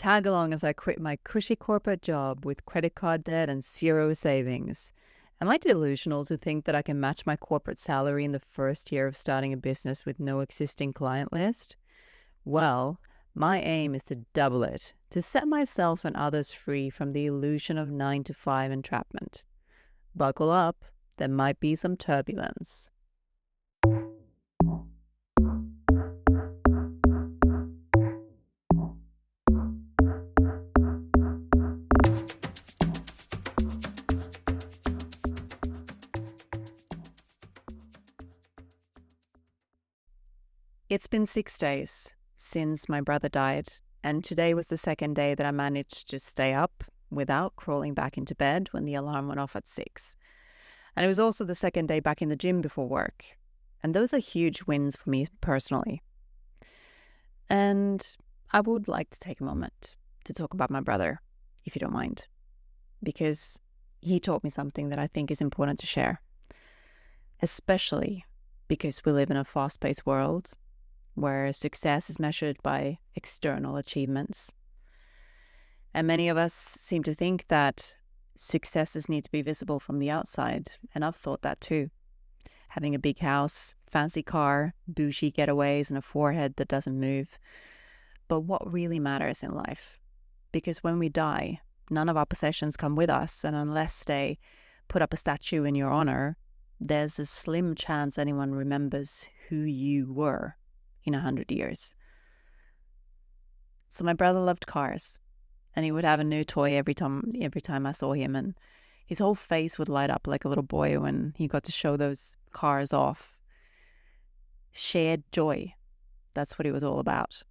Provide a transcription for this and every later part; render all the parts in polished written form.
Tag along as I quit my cushy corporate job with credit card debt and zero savings. Am I delusional to think that I can match my corporate salary in the first year of starting a business with no existing client list? Well, my aim is to double it, to set myself and others free from the illusion of 9 to 5 entrapment. Buckle up, there might be some turbulence. It's been 6 days since my brother died, and today was the second day that I managed to stay up without crawling back into bed when the alarm went off at 6. And it was also the second day back in the gym before work. And those are huge wins for me personally. And I would like to take a moment to talk about my brother, if you don't mind, because he taught me something that I think is important to share, especially because we live in a fast-paced world where success is measured by external achievements. And many of us seem to think that successes need to be visible from the outside, and I've thought that too. Having a big house, fancy car, bougie getaways, and a forehead that doesn't move. But what really matters in life? Because when we die, none of our possessions come with us, and unless they put up a statue in your honor, there's a slim chance anyone remembers who you were in 100 years. So my brother loved cars, and he would have a new toy every time I saw him, and his whole face would light up like a little boy when he got to show those cars off. Shared joy. That's what it was all about.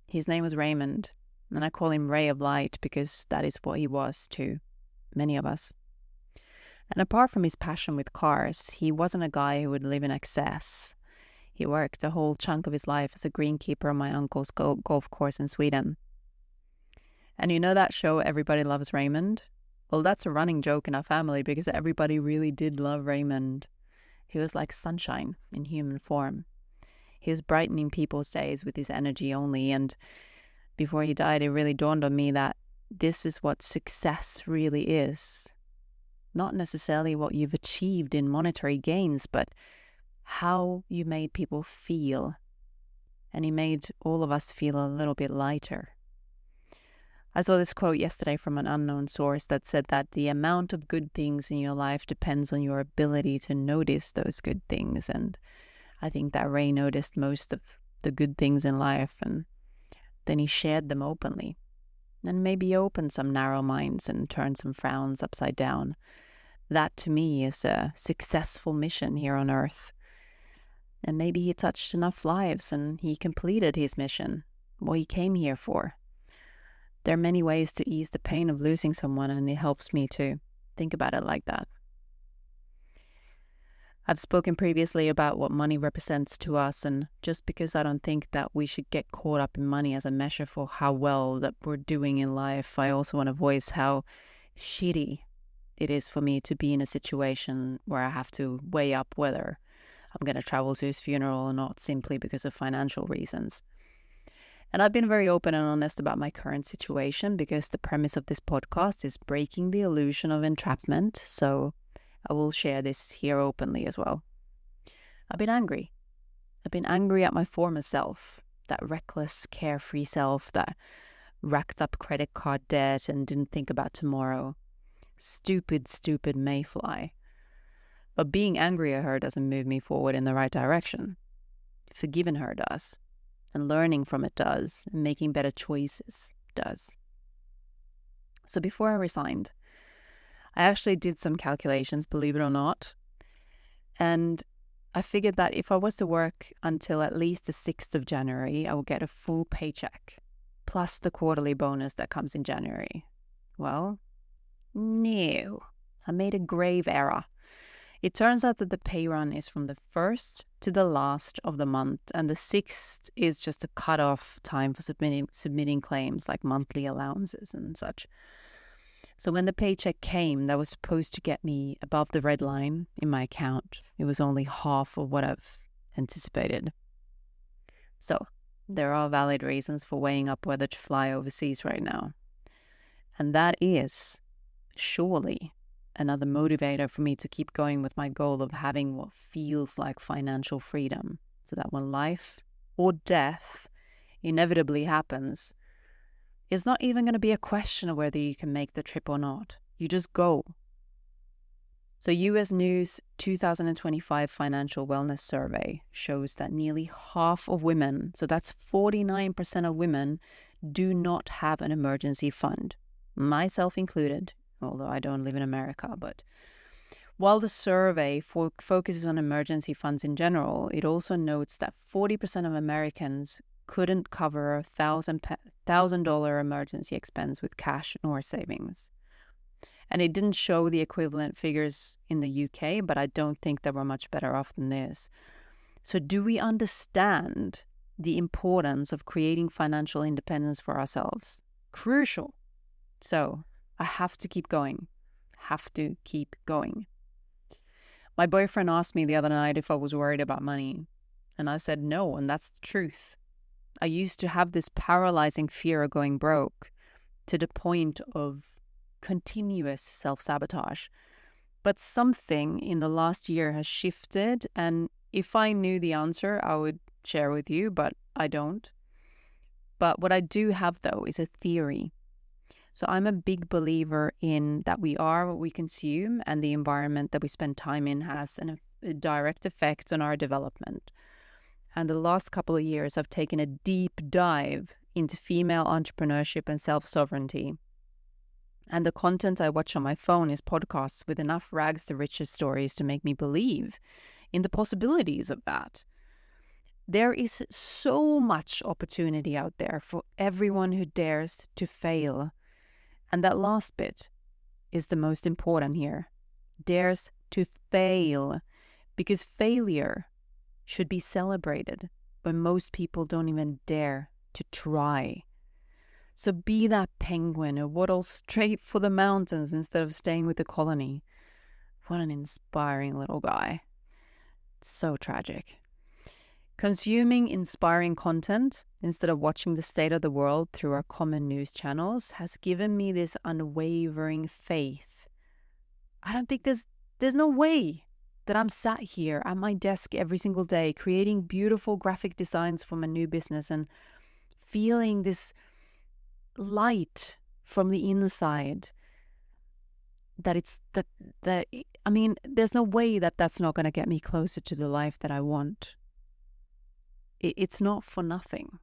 His name was Raymond, and I call him Ray of Light because that is what he was to many of us. And apart from his passion with cars, he wasn't a guy who would live in excess. He worked a whole chunk of his life as a greenkeeper on my uncle's golf course in Sweden. And you know that show, Everybody Loves Raymond? Well, that's a running joke in our family because everybody really did love Raymond. He was like sunshine in human form. He was brightening people's days with his energy only, and before he died, it really dawned on me that this is what success really is. Not necessarily what you've achieved in monetary gains, but how you made people feel. And he made all of us feel a little bit lighter. I saw this quote yesterday from an unknown source that said that the amount of good things in your life depends on your ability to notice those good things. And I think that Ray noticed most of the good things in life, and then he shared them openly. And maybe opened some narrow minds and turned some frowns upside down. That to me is a successful mission here on Earth. And maybe he touched enough lives and he completed his mission, what he came here for. There are many ways to ease the pain of losing someone, and it helps me to think about it like that. I've spoken previously about what money represents to us, and just because I don't think that we should get caught up in money as a measure for how well that we're doing in life, I also want to voice how shitty it is for me to be in a situation where I have to weigh up whether I'm going to travel to his funeral or not, simply because of financial reasons. And I've been very open and honest about my current situation because the premise of this podcast is breaking the illusion of entrapment, so I will share this here openly as well. I've been angry. I've been angry at my former self, that reckless, carefree self that racked up credit card debt and didn't think about tomorrow. Stupid mayfly. But being angry at her doesn't move me forward in the right direction. Forgiving her does. And learning from it does. And making better choices does. So before I resigned, I actually did some calculations, believe it or not. And I figured that if I was to work until at least the 6th of January, I would get a full paycheck, plus the quarterly bonus that comes in January. Well, no. I made a grave error. It turns out that the pay run is from the 1st to the last of the month, and the 6th is just a cut-off time for submitting claims like monthly allowances and such. So when the paycheck came, that was supposed to get me above the red line in my account. It was only half of what I've anticipated. So there are valid reasons for weighing up whether to fly overseas right now. And that is surely another motivator for me to keep going with my goal of having what feels like financial freedom, so that when life or death inevitably happens, it's not even going to be a question of whether you can make the trip or not. You just go. So US News 2025 Financial Wellness Survey shows that nearly half of women, so that's 49% of women, do not have an emergency fund, myself included, although I don't live in America. But while the survey focuses on emergency funds in general, it also notes that 40% of Americans couldn't cover a $1,000 emergency expense with cash nor savings. And it didn't show the equivalent figures in the UK, but I don't think they were much better off than this. So do we understand the importance of creating financial independence for ourselves? Crucial. So I have to keep going. Have to keep going. My boyfriend asked me the other night if I was worried about money. And I said no, and that's the truth. I used to have this paralyzing fear of going broke to the point of continuous self-sabotage. But something in the last year has shifted, and if I knew the answer, I would share with you, but I don't. But what I do have, though, is a theory. So I'm a big believer in that we are what we consume, and the environment that we spend time in has a direct effect on our development. And the last couple of years, I've taken a deep dive into female entrepreneurship and self-sovereignty. And the content I watch on my phone is podcasts with enough rags to riches stories to make me believe in the possibilities of that. There is so much opportunity out there for everyone who dares to fail. And that last bit is the most important here. Dares to fail. Because failure should be celebrated, but most people don't even dare to try. So be that penguin who waddles straight for the mountains instead of staying with the colony. What an inspiring little guy. It's so tragic. Consuming inspiring content instead of watching the state of the world through our common news channels has given me this unwavering faith. I don't think there's no way that I'm sat here at my desk every single day creating beautiful graphic designs for my new business and feeling this light from the inside there's no way that that's not going to get me closer to the life that I want. It's not for nothing.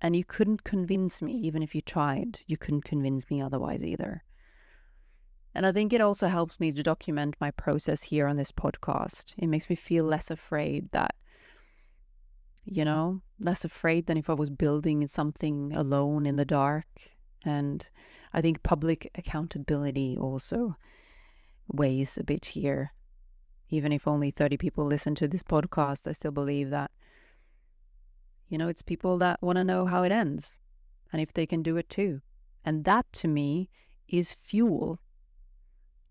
And you couldn't convince me, even if you tried, you couldn't convince me otherwise either. And I think it also helps me to document my process here on this podcast. It makes me feel less afraid less afraid than if I was building something alone in the dark. And I think public accountability also weighs a bit here. Even if only 30 people listen to this podcast, I still believe that, it's people that want to know how it ends and if they can do it too. And that to me is fuel.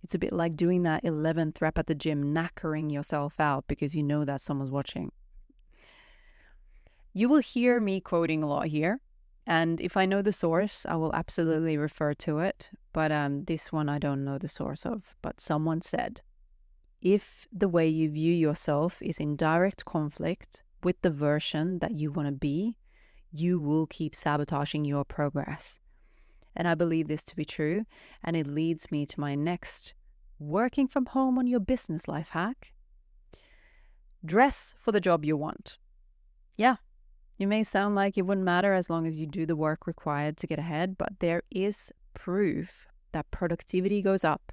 It's a bit like doing that 11th rep at the gym, knackering yourself out because you know that someone's watching. You will hear me quoting a lot here. And if I know the source, I will absolutely refer to it. But this one I don't know the source of. But someone said, if the way you view yourself is in direct conflict with the version that you want to be, you will keep sabotaging your progress. And I believe this to be true. And it leads me to my next working from home on your business life hack. Dress for the job you want. Yeah. You may sound like it wouldn't matter as long as you do the work required to get ahead, but there is proof that productivity goes up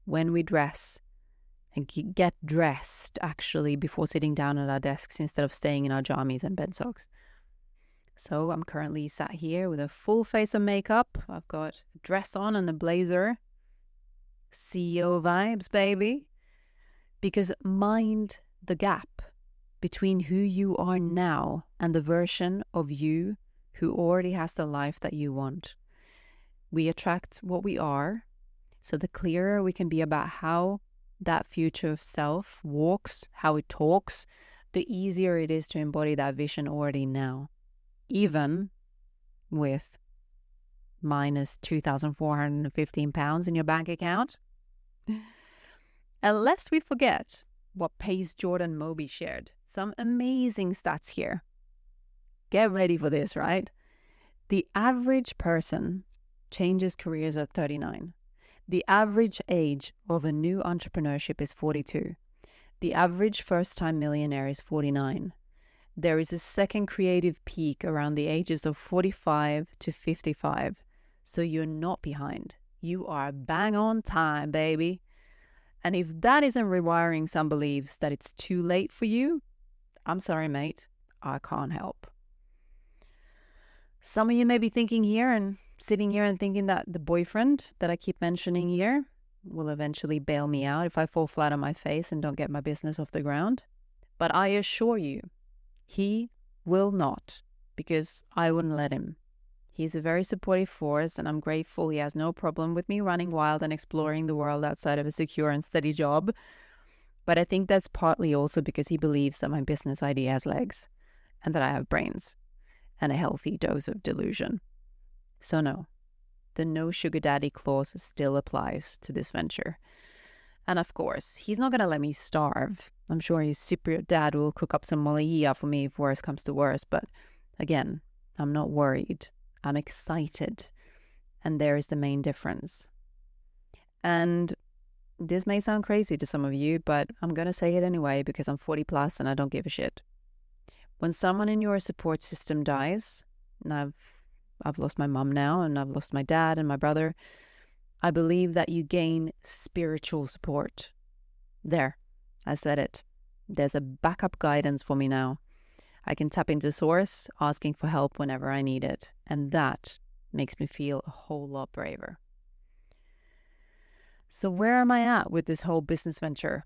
when we dress and get dressed actually before sitting down at our desks instead of staying in our jammies and bed socks. So I'm currently sat here with a full face of makeup. I've got a dress on and a blazer. CEO vibes, baby. Because mind the gap between who you are now and the version of you who already has the life that you want. We attract what we are, so the clearer we can be about how that future self walks, how it talks, the easier it is to embody that vision already now. even with minus 2,415 pounds in your bank account. And lest we forget what Pace Jordan Moby shared. Some amazing stats here. Get ready for this, right? The average person changes careers at 39. The average age of a new entrepreneurship is 42. The average first-time millionaire is 49. There is a second creative peak around the ages of 45 to 55. So you're not behind. You are bang on time, baby. And if that isn't rewiring some beliefs that it's too late for you, I'm sorry, mate. I can't help. Some of you may be thinking here and sitting here and thinking that the boyfriend that I keep mentioning here will eventually bail me out if I fall flat on my face and don't get my business off the ground. But I assure you, he will not, because I wouldn't let him. He's a very supportive force, and I'm grateful he has no problem with me running wild and exploring the world outside of a secure and steady job. But I think that's partly also because he believes that my business idea has legs and that I have brains and a healthy dose of delusion. So no, the no sugar daddy clause still applies to this venture. And of course, he's not going to let me starve. I'm sure his Cypriot dad will cook up some molia for me if worse comes to worse. But again, I'm not worried. I'm excited. And there is the main difference. And this may sound crazy to some of you, but I'm going to say it anyway because I'm 40 plus and I don't give a shit. When someone in your support system dies, and I've lost my mum now, and I've lost my dad and my brother, I believe that you gain spiritual support. There, I said it. There's a backup guidance for me now. I can tap into source, asking for help whenever I need it. And that makes me feel a whole lot braver. So where am I at with this whole business venture?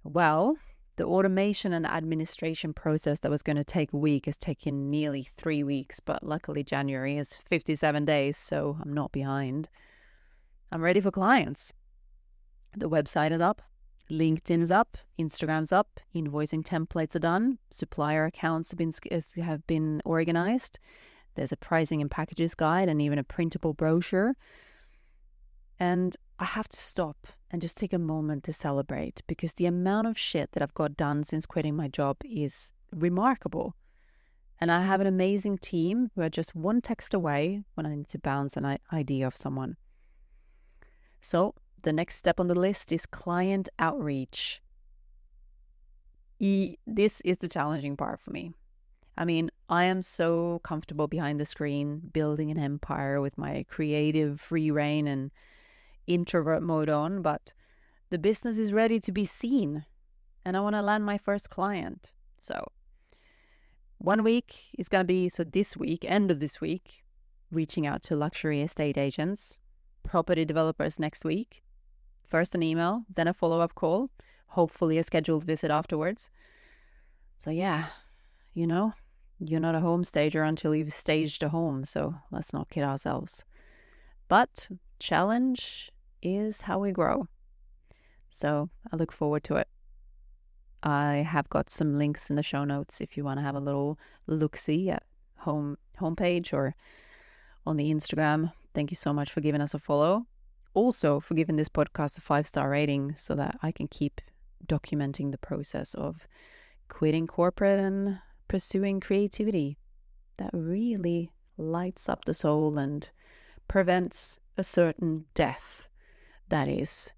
Well, the automation and administration process that was going to take a week has taken nearly 3 weeks, but luckily January is 57 days, so I'm not behind. I'm ready for clients. The website is up, LinkedIn is up, Instagram's up, invoicing templates are done, supplier accounts have been organized. There's a pricing and packages guide and even a printable brochure. And I have to stop and just take a moment to celebrate because the amount of shit that I've got done since quitting my job is remarkable. And I have an amazing team who are just one text away when I need to bounce an idea off someone. So the next step on the list is client outreach. This is the challenging part for me. I mean, I am so comfortable behind the screen, building an empire with my creative free reign and introvert mode on, but the business is ready to be seen and I want to land my first client. So 1 week is going to be, this week, end of this week, reaching out to luxury estate agents, property developers next week. First an email, then a follow-up call, hopefully a scheduled visit afterwards. So yeah, you're not a home stager until you've staged a home, so let's not kid ourselves. But challenge is how we grow. So I look forward to it. I have got some links in the show notes if you want to have a little look-see at homepage or on the Instagram. Thank you so much for giving us a follow. Also for giving this podcast a 5-star rating so that I can keep documenting the process of quitting corporate and pursuing creativity that really lights up the soul and prevents a certain death that is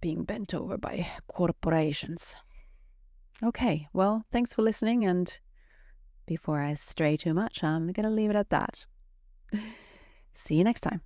being bent over by corporations. Okay, well, thanks for listening, and before I stray too much, I'm going to leave it at that. See you next time.